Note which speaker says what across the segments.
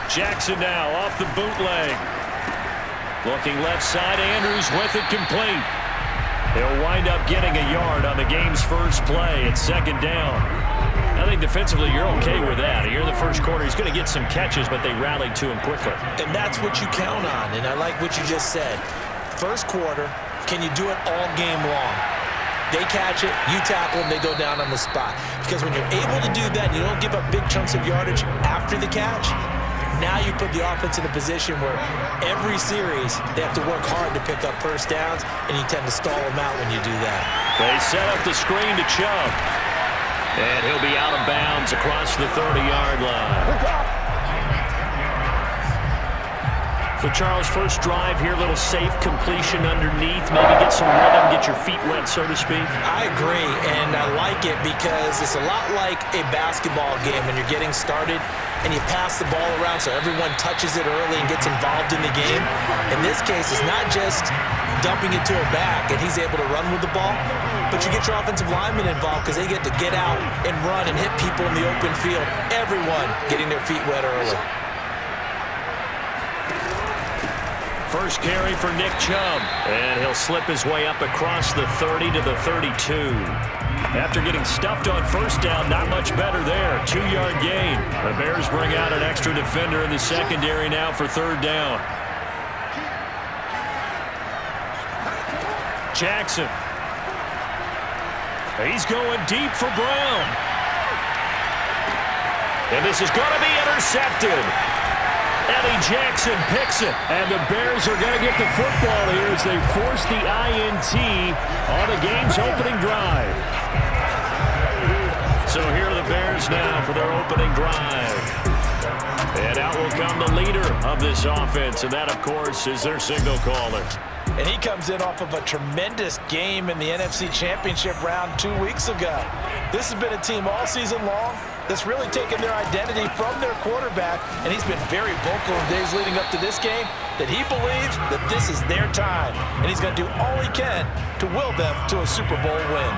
Speaker 1: Jackson now off the bootleg. Looking left side, Andrews with it complete. He'll wind up getting a yard on the game's first play. It's second down. I think defensively you're okay with that. Here in the first quarter, he's going to get some catches, but they rallied to him quickly.
Speaker 2: And that's what you count on, and I like what you just said. First quarter, can you do it all game long? They catch it, you tackle them, they go down on the spot. Because when you're able to do that and you don't give up big chunks of yardage after the catch, now you put the offense in a position where every series they have to work hard to pick up first downs, and you tend to stall them out when you do that.
Speaker 1: They set up the screen to Chubb. And he'll be out of bounds across the 30-yard line. So, Charles, first drive here, little safe completion underneath. Maybe get some rhythm, get your feet wet, so to speak.
Speaker 2: I agree, and I like it because it's a lot like a basketball game when you're getting started and you pass the ball around so everyone touches it early and gets involved in the game. In this case, it's not just dumping it to a back and he's able to run with the ball, but you get your offensive linemen involved because they get to get out and run and hit people in the open field. Everyone getting their feet wet early.
Speaker 1: First carry for Nick Chubb, and he'll slip his way up across the 30 to the 32. After getting stuffed on first down, not much better there. 2-yard gain. The Bears bring out an extra defender in the secondary now for third down. Jackson. He's going deep for Brown. And this is going to be intercepted. Eddie Jackson picks it. And the Bears are going to get the football here as they force the INT on the game's opening drive. So here are the Bears now for their opening drive. And out will come the leader of this offense, and that, of course, is their signal caller.
Speaker 2: And he comes in off of a tremendous game in the NFC Championship round 2 weeks ago. This has been a team all season long that's really taken their identity from their quarterback, and he's been very vocal in days leading up to this game that he believes that this is their time, and he's going to do all he can to will them to a Super Bowl win.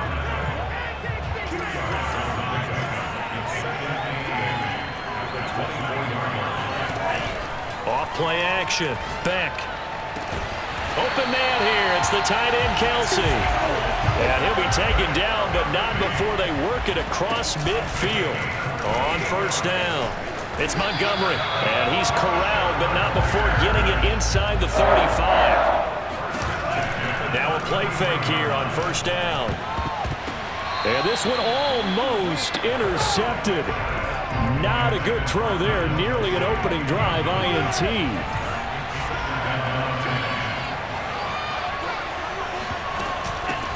Speaker 1: Off play action. Beck. Open man here. It's the tight end, Kelsey. And he'll be taken down, but not before they work it across midfield. On first down, it's Montgomery. And he's corralled, but not before getting it inside the 35. Now a play fake here on first down. And this one almost intercepted. Not a good throw there. Nearly an opening drive INT.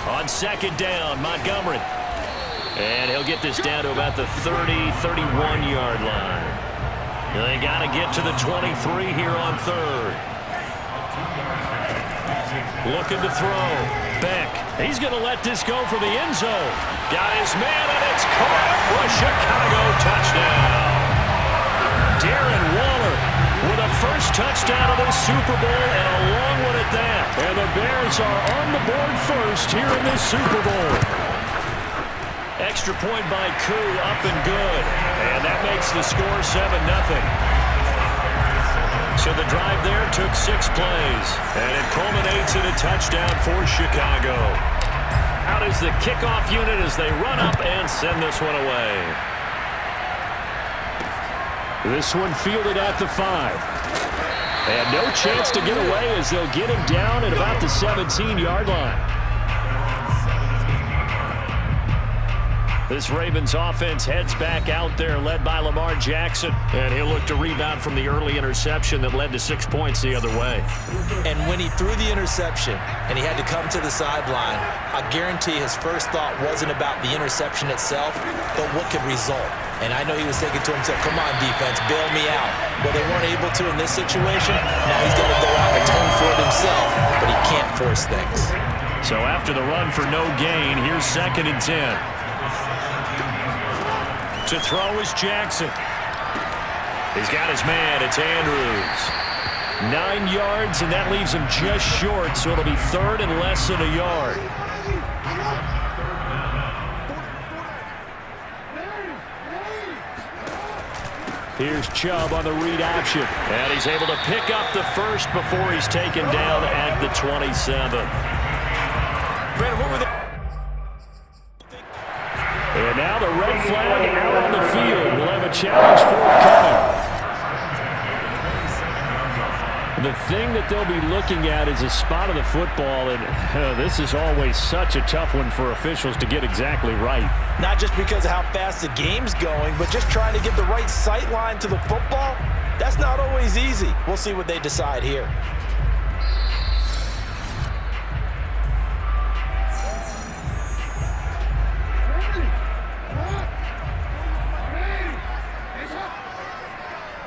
Speaker 1: On second down, Montgomery. And he'll get this down to about the 30, 31-yard line. They got to get to the 23 here on third. Looking to throw. Beck. He's going to let this go for the end zone. Got his man, and it's caught for a Chicago touchdown. Darren Waller with a first touchdown of the Super Bowl, and a long one at that. And the Bears are on the board first here in this Super Bowl. Extra point by Koo, up and good. And that makes the score 7-0. So the drive there took 6 plays, and it culminates in a touchdown for Chicago. Out is the kickoff unit as they run up and send this one away. This one fielded at the 5. And no chance to get away as they'll get him down at about the 17-yard line. This Ravens offense heads back out there, led by Lamar Jackson. And he'll look to rebound from the early interception that led to 6 points the other way.
Speaker 2: And when he threw the interception and he had to come to the sideline, I guarantee his first thought wasn't about the interception itself, but what could result. And I know he was thinking to himself, come on, defense, bail me out. Well, they weren't able to in this situation. Now he's going to go out and atone for it himself, but he can't force things.
Speaker 1: So after the run for no gain, here's 2nd and 10. To throw is Jackson. He's got his man. It's Andrews. 9 yards, and that leaves him just short, so it'll be 3rd and less than a yard. Here's Chubb on the read option. And he's able to pick up the first before he's taken down at the 27.
Speaker 2: Brandon, what were they?
Speaker 1: And now the red flag out on the field. We'll have a challenge forthcoming. The thing that they'll be looking at is a spot of the football, and this is always such a tough one for officials to get exactly right.
Speaker 2: Not just because of how fast the game's going, but just trying to get the right sight line to the football. That's not always easy. We'll see what they decide here.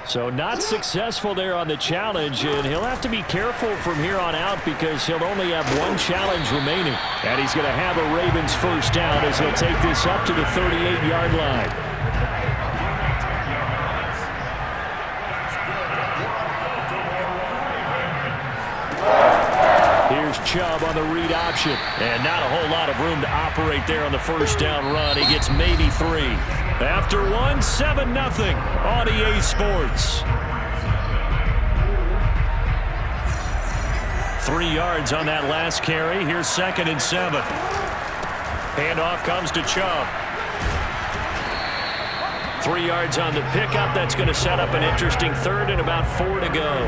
Speaker 1: So not successful there on the challenge, and he'll have to be careful from here on out because he'll only have one challenge remaining. And he's going to have a Ravens first down as he'll take this up to the 38-yard line. Here's Chubb on the read option. And not a whole lot of room to operate there on the first down run. He gets maybe 3. After 1, 7-0 on EA Sports. 3 yards on that last carry. Here's 2nd and 7. Handoff comes to Chubb. 3 yards on the pickup. That's going to set up an interesting 3rd and about 4 to go.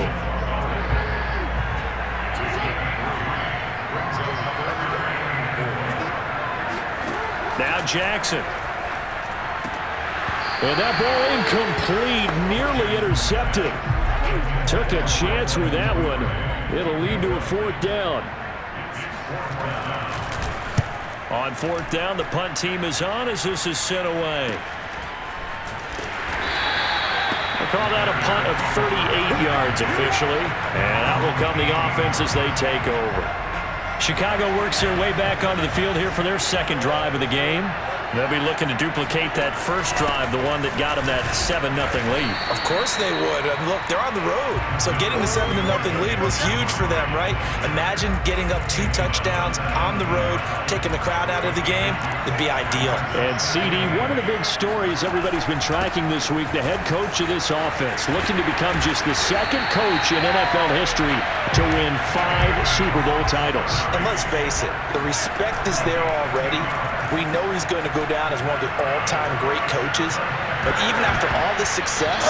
Speaker 1: Now Jackson. And that ball incomplete, nearly intercepted. Took a chance with that one. It'll lead to a 4th down. On 4th down, the punt team is on as this is sent away. They call that a punt of 38 yards officially. And out will come the offense as they take over. Chicago works their way back onto the field here for their 2nd drive of the game. They'll be looking to duplicate that first drive, the one that got them that 7-0 lead.
Speaker 2: Of course they would. And look, they're on the road. So getting the 7-0 lead was huge for them, right? Imagine getting up 2 touchdowns on the road, taking the crowd out of the game. It'd be ideal.
Speaker 1: And CD, one of the big stories everybody's been tracking this week, the head coach of this offense, looking to become just the 2nd coach in NFL history to win 5 Super Bowl titles.
Speaker 2: And let's face it, the respect is there already. We know he's going to go down as one of the all-time great coaches. But even after all this success,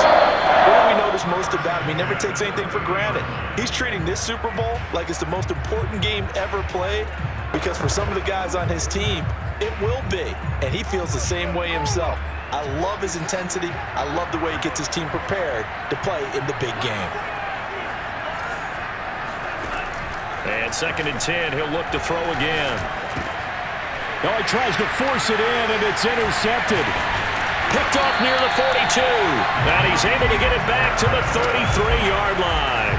Speaker 2: what do we notice most about him? He never takes anything for granted. He's treating this Super Bowl like it's the most important game ever played because for some of the guys on his team, it will be. And he feels the same way himself. I love his intensity. I love the way he gets his team prepared to play in the big game.
Speaker 1: And 2nd and 10, he'll look to throw again. Oh, he tries to force it in, and it's intercepted. Picked off near the 42. And he's able to get it back to the 33-yard line.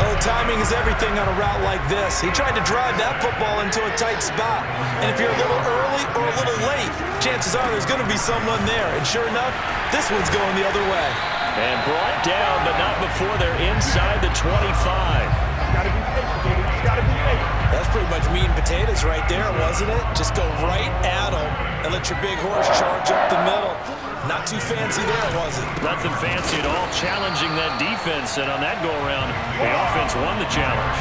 Speaker 2: Oh, timing is everything on a route like this. He tried to drive that football into a tight spot. And if you're a little early or a little late, chances are there's going to be someone there. And sure enough, this one's going the other way.
Speaker 1: And brought down, but not before they're inside the 25.
Speaker 3: Gotta be patient, baby. Gotta be patient.
Speaker 2: That's pretty much meat and potatoes right there, wasn't it? Just go right at them and let your big horse charge up the middle. Not too fancy there, was it?
Speaker 1: Nothing fancy at all, challenging that defense. And on that go-around, the offense won the challenge.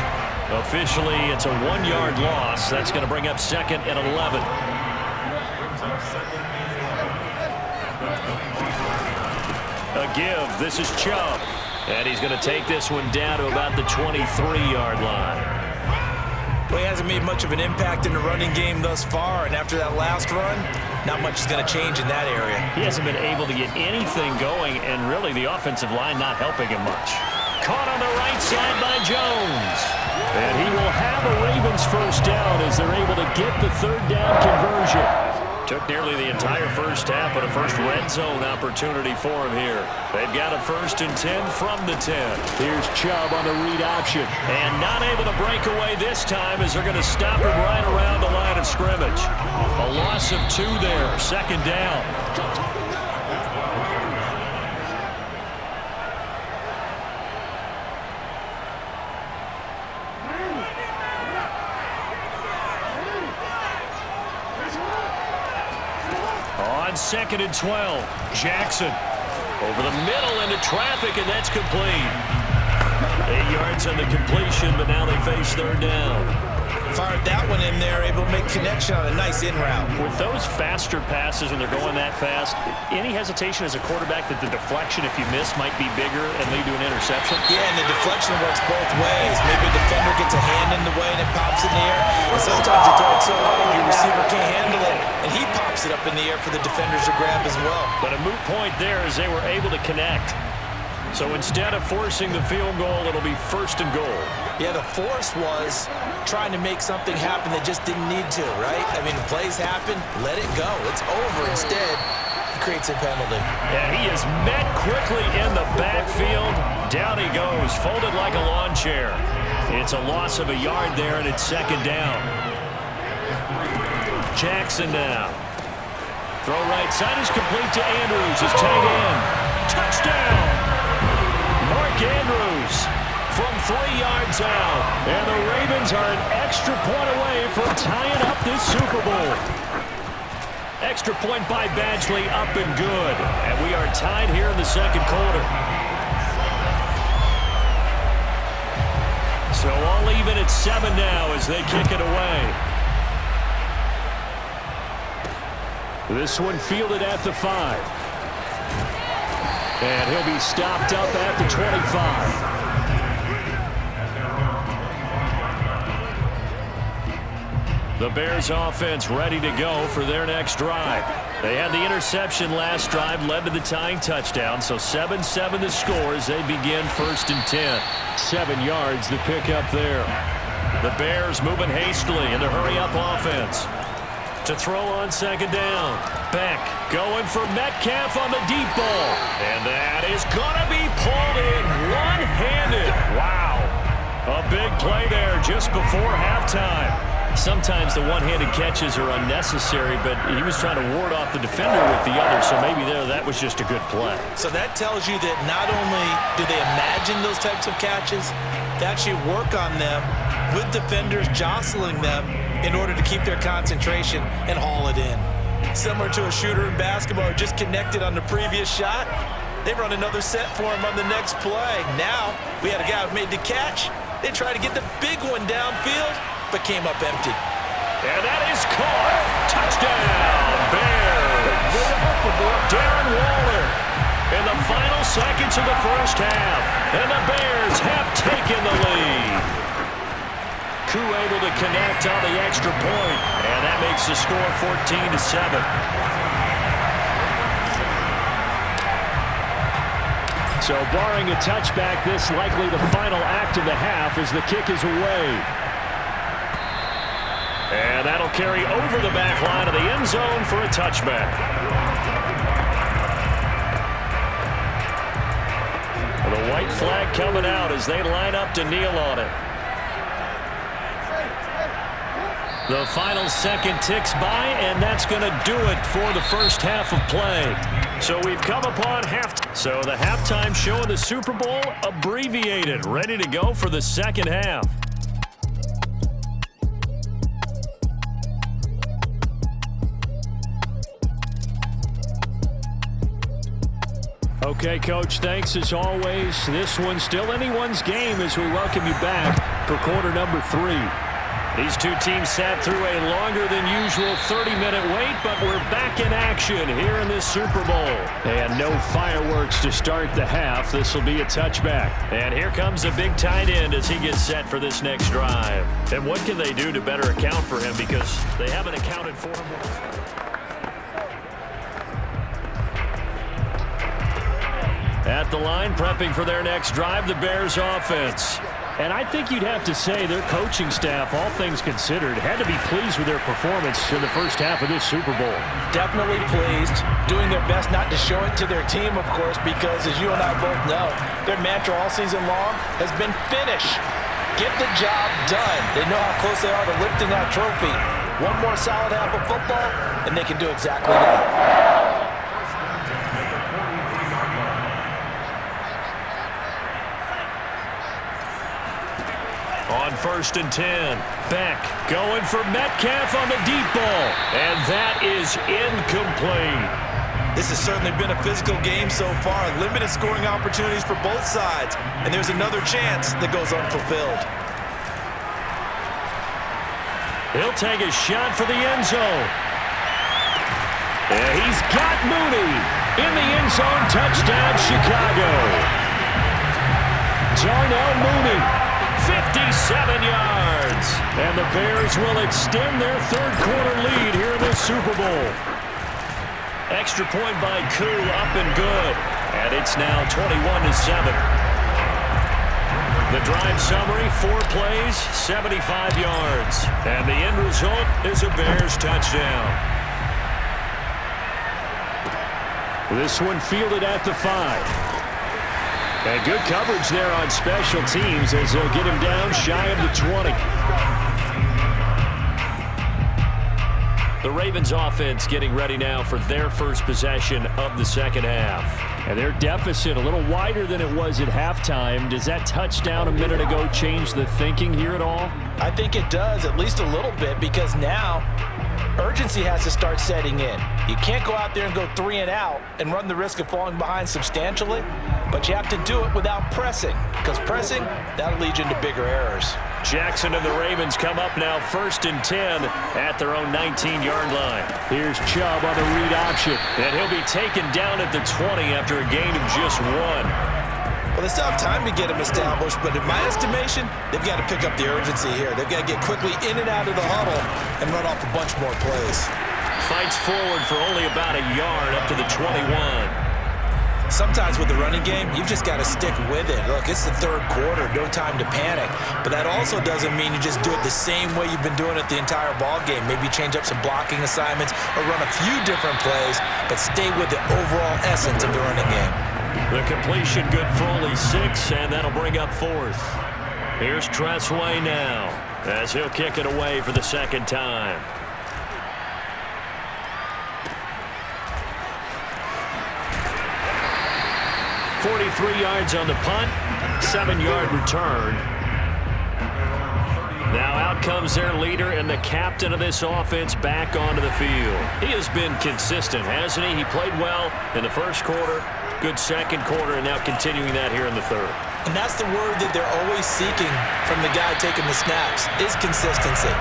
Speaker 1: Officially, it's a 1-yard loss. That's going to bring up 2nd and 11. A give. This is Chubb. And he's going to take this one down to about the 23-yard line.
Speaker 2: Well, he hasn't made much of an impact in the running game thus far, and after that last run, not much is going to change in that area.
Speaker 1: He hasn't been able to get anything going, and really the offensive line not helping him much. Caught on the right side by Jones. And he will have a Ravens first down as they're able to get the 3rd down conversion. Took nearly the entire first half, but a first red zone opportunity for him here. They've got a 1st and 10 from the 10. Here's Chubb on the read option. And not able to break away this time as they're going to stop him right around the line of scrimmage. A loss of 2 there, 2nd down. On 2nd and 12, Jackson. Over the middle into traffic, and that's complete. 8 yards on the completion, but now they face third down.
Speaker 2: Fired that one in there, able to make connection on a nice in route.
Speaker 1: With those faster passes when they're going that fast, any hesitation as a quarterback that the deflection, if you miss, might be bigger and lead to an interception?
Speaker 2: Yeah, and the deflection works both ways. Maybe a defender gets a hand in the way and it pops in the air. And sometimes you throw it so hard your receiver can't handle it, and he pops it up in the air for the defenders to grab as well.
Speaker 1: But a moot point there as they were able to connect. So instead of forcing the field goal, it'll be first and goal.
Speaker 2: Yeah, the force was trying to make something happen that just didn't need to, right? I mean, plays happen, let it go. It's over. Instead, he creates a penalty.
Speaker 1: And he is met quickly in the backfield. Down he goes, folded like a lawn chair. It's a loss of a yard there, and it's second down. Jackson now. Throw right side is complete to Andrews, his tight end. Touchdown! Mark Andrews from 3 yards out. And the Ravens are an extra point away from tying up this Super Bowl. Extra point by Badgley, up and good. And we are tied here in the second quarter. So all even at 7 now as they kick it away. This one fielded at the 5. And he'll be stopped up at the 25. The Bears offense ready to go for their next drive. They had the interception last drive, led to the tying touchdown, so 7-7 the score as they begin first and 10. 7 yards the pickup there. The Bears moving hastily in the hurry-up offense. To throw on second down. Beck going for Metcalf on the deep ball. And that is going to be pulled in one-handed. Wow. A big play there just before halftime. Sometimes the one-handed catches are unnecessary, but he was trying to ward off the defender with the other, so maybe that was just a good play.
Speaker 2: So that tells you that not only do they imagine those types of catches, they actually work on them with defenders jostling them in order to keep their concentration and haul it in. Similar to a shooter in basketball who just connected on the previous shot, they run another set for him on the next play. Now, we had a guy who made the catch. They tried to get the big one downfield, but came up empty.
Speaker 1: And that is caught. Touchdown, Bears. Darren Waller in the final seconds of the first half. And the Bears have taken the lead. Koo able to connect on the extra point, and that makes the score 14-7. So barring a touchback, this likely the final act of the half as the kick is away. And that'll carry over the back line of the end zone for a touchback. The white flag coming out as they line up to kneel on it. The final second ticks by, and that's going to do it for the first half of play. So we've come upon halftime. So the halftime show of the Super Bowl abbreviated, ready to go for the second half. Okay, Coach, thanks as always. This one's still anyone's game as we welcome you back for quarter number 3. These two teams sat through a longer than usual 30-minute wait, but we're back in action here in this Super Bowl. And no fireworks to start the half. This will be a touchback. And here comes a big tight end as he gets set for this next drive. And what can they do to better account for him because they haven't accounted for him once. At the line, prepping for their next drive, the Bears offense. And I think you'd have to say their coaching staff, all things considered, had to be pleased with their performance in the first half of this Super Bowl.
Speaker 2: Definitely pleased, doing their best not to show it to their team, of course, because as you and I both know, their mantra all season long has been finish. Get the job done. They know how close they are to lifting that trophy. One more solid half of football, and they can do exactly that.
Speaker 1: On first and 10, Beck going for Metcalf on the deep ball, and that is incomplete.
Speaker 2: This has certainly been a physical game so far. Limited scoring opportunities for both sides. And there's another chance that goes unfulfilled.
Speaker 1: He'll take a shot for the end zone. And he's got Mooney in the end zone. Touchdown, Chicago. Darnell Mooney, 57 yards. And the Bears will extend their third-quarter lead here in the Super Bowl. Extra point by Koo, up and good. And it's now 21-7. The drive summary, 4 plays, 75 yards. And the end result is a Bears touchdown. This one fielded at the 5. And good coverage there on special teams as they'll get him down shy of the 20. The Ravens offense getting ready now for their first possession of the second half. And their deficit a little wider than it was at halftime. Does that touchdown a minute ago change the thinking here at all?
Speaker 2: I think it does, at least a little bit, because now urgency has to start setting in. You can't go out there and go 3 and out and run the risk of falling behind substantially, but you have to do it without pressing, because pressing, that'll lead you into bigger errors.
Speaker 1: Jackson and the Ravens come up now 1st and 10 at their own 19-yard line. Here's Chubb on the read option, and he'll be taken down at the 20 after a gain of just 1.
Speaker 2: Well, they still have time to get him established, but in my estimation, they've got to pick up the urgency here. They've got to get quickly in and out of the huddle and run off a bunch more plays.
Speaker 1: Fights forward for only about a yard up to the 21.
Speaker 2: Sometimes with the running game, you've just got to stick with it. Look, it's the third quarter, no time to panic. But that also doesn't mean you just do it the same way you've been doing it the entire ball game. Maybe change up some blocking assignments or run a few different plays, but stay with the overall essence of the running game.
Speaker 1: The completion good for only 6, and that'll bring up 4th. Here's Tressway now as he'll kick it away for the second time. 43 yards on the punt, 7-yard return. Now out comes their leader and the captain of this offense back onto the field. He has been consistent, hasn't he? He played well in the first quarter, good second quarter, and now continuing that here in the third.
Speaker 2: And that's the word that they're always seeking from the guy taking the snaps, is consistency.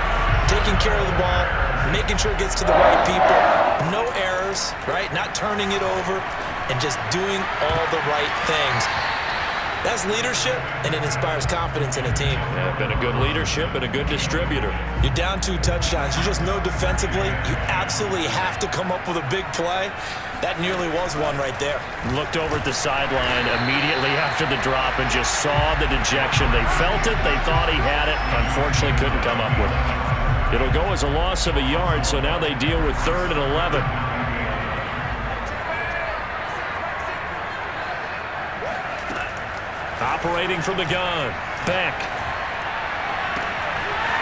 Speaker 2: Taking care of the ball, making sure it gets to the right people, no errors, right? Not turning it over, and just doing all the right things. That's leadership, and it inspires confidence in a team.
Speaker 1: Yeah, been a good leadership and a good distributor.
Speaker 2: You're down 2 touchdowns. You just know defensively you absolutely have to come up with a big play. That nearly was one right there.
Speaker 1: Looked over at the sideline immediately after the drop and just saw the dejection. They felt it. They thought he had it. Unfortunately, couldn't come up with it. It'll go as a loss of a yard, so now they deal with 3rd and 11. Operating from the gun. Beck.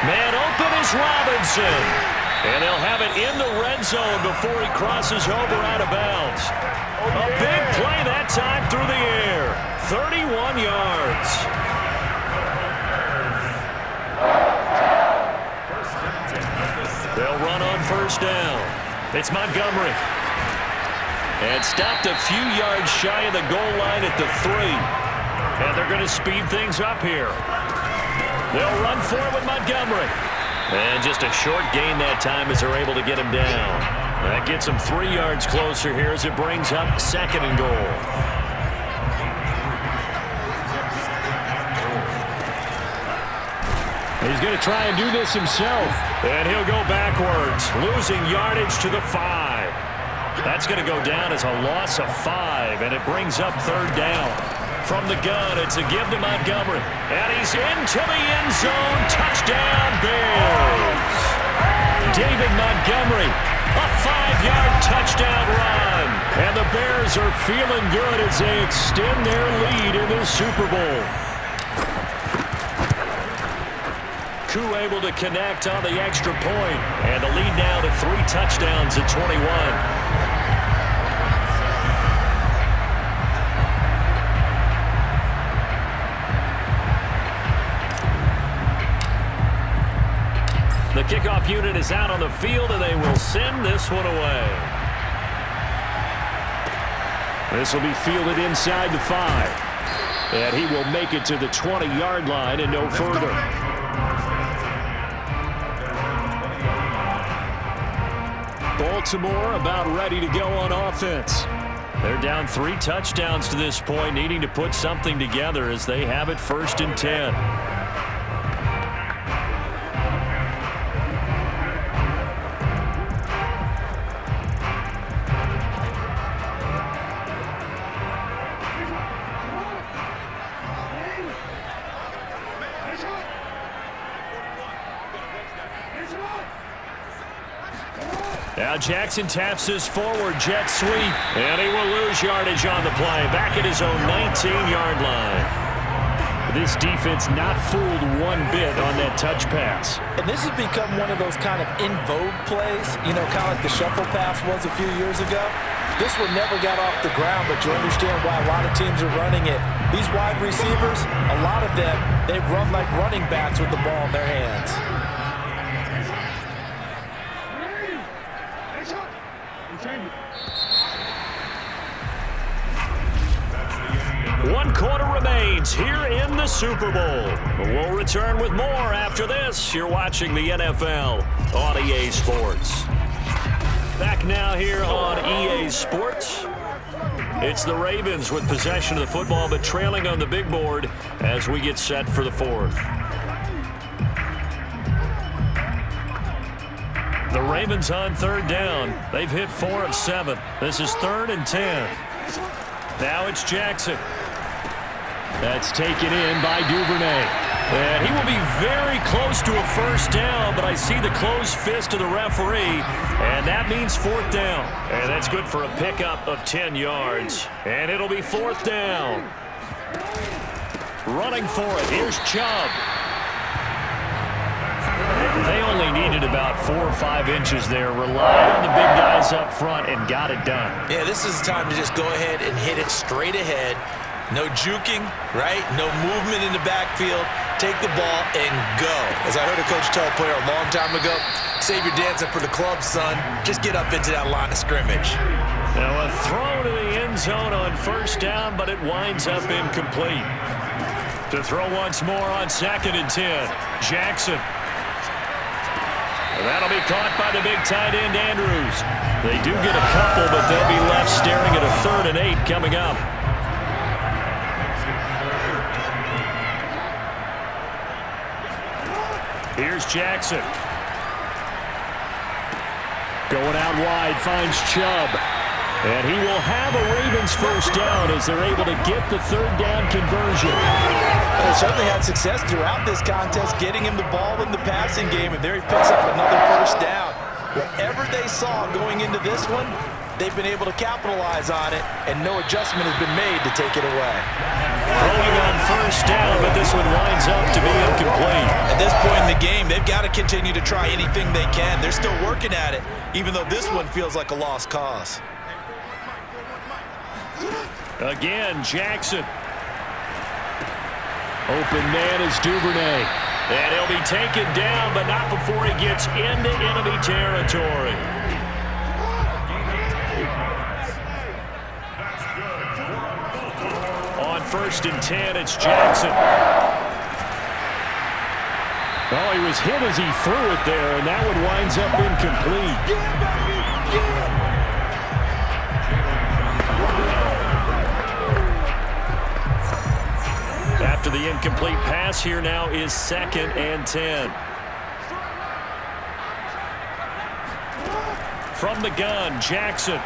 Speaker 1: Man open is Robinson. And they'll have it in the red zone before he crosses over out of bounds. A big play that time through the air. 31 yards. They'll run on 1st down. It's Montgomery. And stopped a few yards shy of the goal line at the 3. And they're going to speed things up here. They'll run for it with Montgomery. And just a short gain that time as they're able to get him down. That gets him 3 yards closer here as it brings up 2nd and goal. He's going to try and do this himself. And he'll go backwards, losing yardage to the 5. That's going to go down as a loss of 5, and it brings up 3rd down. From the gun, it's a give to Montgomery. And he's into the end zone. Touchdown, Bears. David Montgomery, a 5-yard touchdown run. And the Bears are feeling good as they extend their lead in the Super Bowl. Koo able to connect on the extra point. And the lead now to 3 touchdowns at 21. The kickoff unit is out on the field, and they will send this one away. This will be fielded inside the 5. And he will make it to the 20-yard line and no further. Baltimore about ready to go on offense. They're down 3 touchdowns to this point, needing to put something together as they have it 1st and 10. Now Jackson taps this forward jet sweep, and he will lose yardage on the play. Back at his own 19-yard line. This defense not fooled one bit on that touch pass.
Speaker 2: And this has become one of those kind of in vogue plays, you know, kind of like the shuffle pass was a few years ago. This one never got off the ground, but you understand why a lot of teams are running it. These wide receivers, a lot of them, they run like running backs with the ball in their hands.
Speaker 1: One quarter remains here in the Super Bowl. We'll return with more after this. You're watching the NFL on EA Sports. Back now here on EA Sports. It's the Ravens with possession of the football, but trailing on the big board as we get set for the 4th. The Ravens on 3rd down. They've hit 4 of 7. This is 3rd and 10. Now it's Jackson. That's taken in by Duvernay. And he will be very close to a 1st down, but I see the closed fist of the referee, and that means 4th down. And that's good for a pickup of 10 yards. And it'll be 4th down. Running for it. Here's Chubb. They only needed about 4 or 5 inches there. Relied on the big guys up front and got it done.
Speaker 2: Yeah, this is the time to just go ahead and hit it straight ahead. No juking, right? No movement in the backfield. Take the ball and go. As I heard a coach tell a player a long time ago, save your dancing for the club, son. Just get up into that line of scrimmage.
Speaker 1: Now a throw to the end zone on 1st down, but it winds up incomplete. To throw once more on 2nd and 10. Jackson. That'll be caught by the big tight end, Andrews. They do get a couple, but they'll be left staring at a 3rd and 8 coming up. Here's Jackson. Going out wide, finds Chubb. And he will have a Ravens 1st down as they're able to get the 3rd down conversion.
Speaker 2: They certainly had success throughout this contest, getting him the ball in the passing game, and there he picks up another 1st down. Whatever they saw going into this one, they've been able to capitalize on it, and no adjustment has been made to take it away.
Speaker 1: Throwing on 1st down, but this one winds up to be incomplete.
Speaker 2: At this point in the game, they've got to continue to try anything they can. They're still working at it, even though this one feels like a lost cause.
Speaker 1: Again, Jackson. Open man is Duvernay. And he'll be taken down, but not before he gets into enemy territory. On 1st and 10, it's Jackson. Oh, he was hit as he threw it there, and that one winds up incomplete. After the incomplete pass, here now is 2nd and 10. From the gun, Jackson.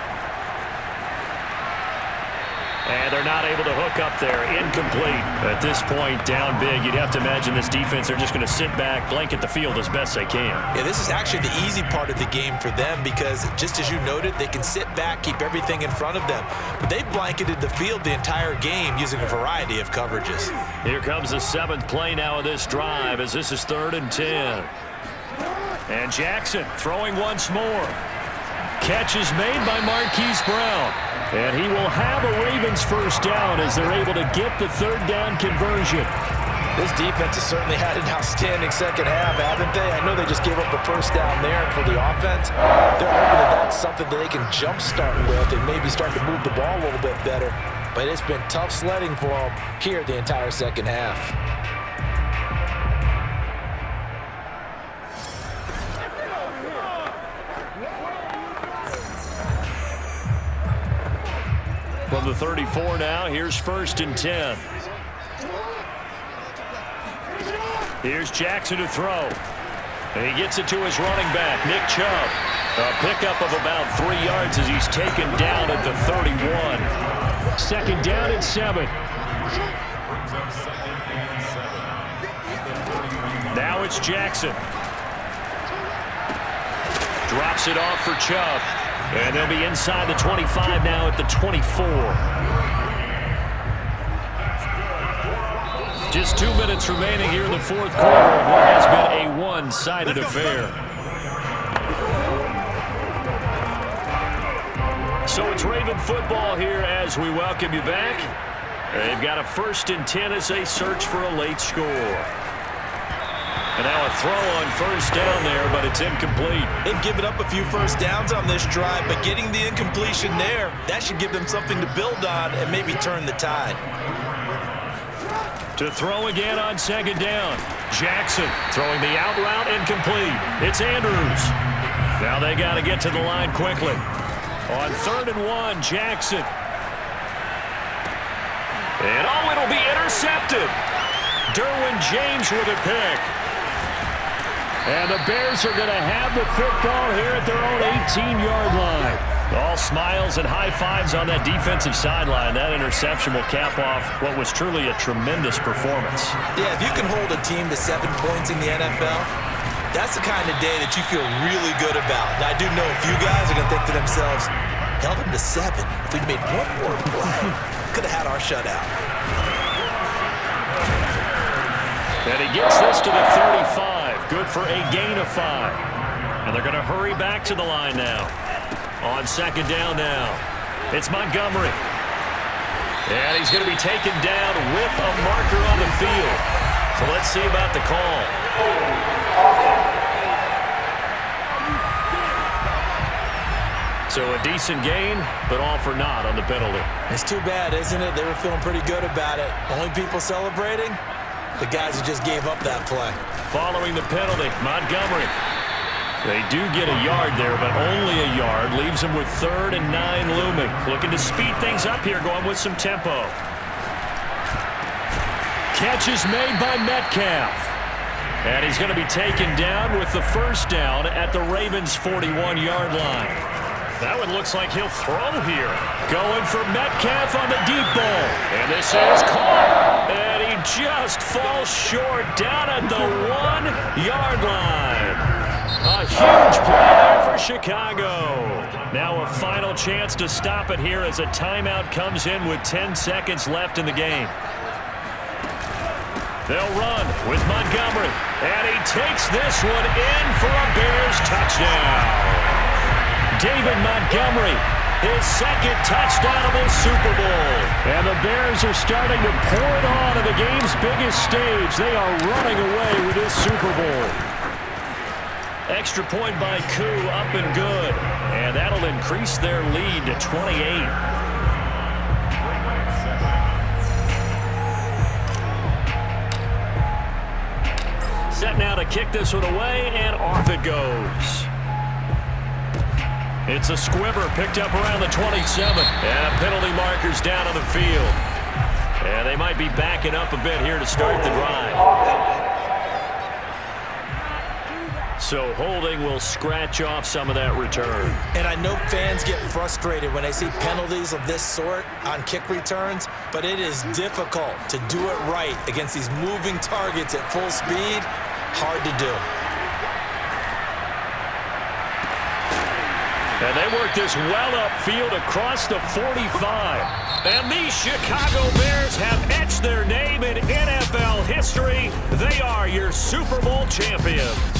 Speaker 1: And they're not able to hook up there. Incomplete. At this point, down big. You'd have to imagine this defense, they're just going to sit back, blanket the field as best they can.
Speaker 2: Yeah, this is actually the easy part of the game for them because, just as you noted, they can sit back, keep everything in front of them. But they've blanketed the field the entire game using a variety of coverages.
Speaker 1: Here comes the 7th play now of this drive as this is 3rd and 10. And Jackson throwing once more. Catch is made by Marquise Brown. And he will have a Ravens 1st down as they're able to get the 3rd down conversion.
Speaker 2: This defense has certainly had an outstanding second half, haven't they? I know they just gave up the first down there, and for the offense, they're hoping that that's something that they can jumpstart with and maybe start to move the ball a little bit better. But it's been tough sledding for them here the entire second half.
Speaker 1: From the 34 now, here's 1st and 10. Here's Jackson to throw. And he gets it to his running back, Nick Chubb. A pickup of about 3 yards as he's taken down at the 31. 2nd down and 7. Now it's Jackson. Drops it off for Chubb. And they'll be inside the 25 now at the 24. Just 2 minutes remaining here in the 4th quarter of what has been a one-sided affair. So it's Raven football here as we welcome you back. They've got a 1st and 10 as they search for a late score. And now a throw on 1st down there, but it's incomplete.
Speaker 2: They've given up a few first downs on this drive, but getting the incompletion there, that should give them something to build on and maybe turn the tide.
Speaker 1: To throw again on 2nd down. Jackson throwing the out route, incomplete. It's Andrews. Now they got to get to the line quickly. On 3rd and 1, Jackson. And it'll be intercepted. Derwin James with a pick. And the Bears are going to have the football here at their own 18-yard line. All smiles and high fives on that defensive sideline. That interception will cap off what was truly a tremendous performance.
Speaker 2: Yeah, if you can hold a team to 7 points in the NFL, that's the kind of day that you feel really good about. And I do know a few guys are going to think to themselves, held them to 7. If we'd made one more play, could have had our shutout.
Speaker 1: And he gets this to the 35. Good for a gain of 5. And they're going to hurry back to the line now. On 2nd down now, it's Montgomery. And he's going to be taken down with a marker on the field. So let's see about the call. So a decent gain, but all for naught on the penalty.
Speaker 2: It's too bad, isn't it? They were feeling pretty good about it. Only people celebrating? The guys who just gave up that play.
Speaker 1: Following the penalty, Montgomery. They do get a yard there, but only a yard. Leaves them with 3rd and 9 looming. Looking to speed things up here, going with some tempo. Catch is made by Metcalf. And he's going to be taken down with the 1st down at the Ravens' 41-yard line. That one looks like he'll throw here. Going for Metcalf on the deep ball. And this is caught. And he just falls short down at the 1-yard line. A huge play there for Chicago. Now a final chance to stop it here as a timeout comes in with 10 seconds left in the game. They'll run with Montgomery. And he takes this one in for a Bears touchdown. David Montgomery, his 2nd touchdown of the Super Bowl. And the Bears are starting to pour it on to the game's biggest stage. They are running away with this Super Bowl. Extra point by Koo, up and good. And that'll increase their lead to 28. Set now to kick this one away, and off it goes. It's a squibber picked up around the 27. And penalty markers down on the field. And they might be backing up a bit here to start the drive. So holding will scratch off some of that return.
Speaker 2: And I know fans get frustrated when they see penalties of this sort on kick returns, but it is difficult to do it right against these moving targets at full speed. Hard to do.
Speaker 1: And they work this well upfield across the 45. And these Chicago Bears have etched their name in NFL history. They are your Super Bowl champions.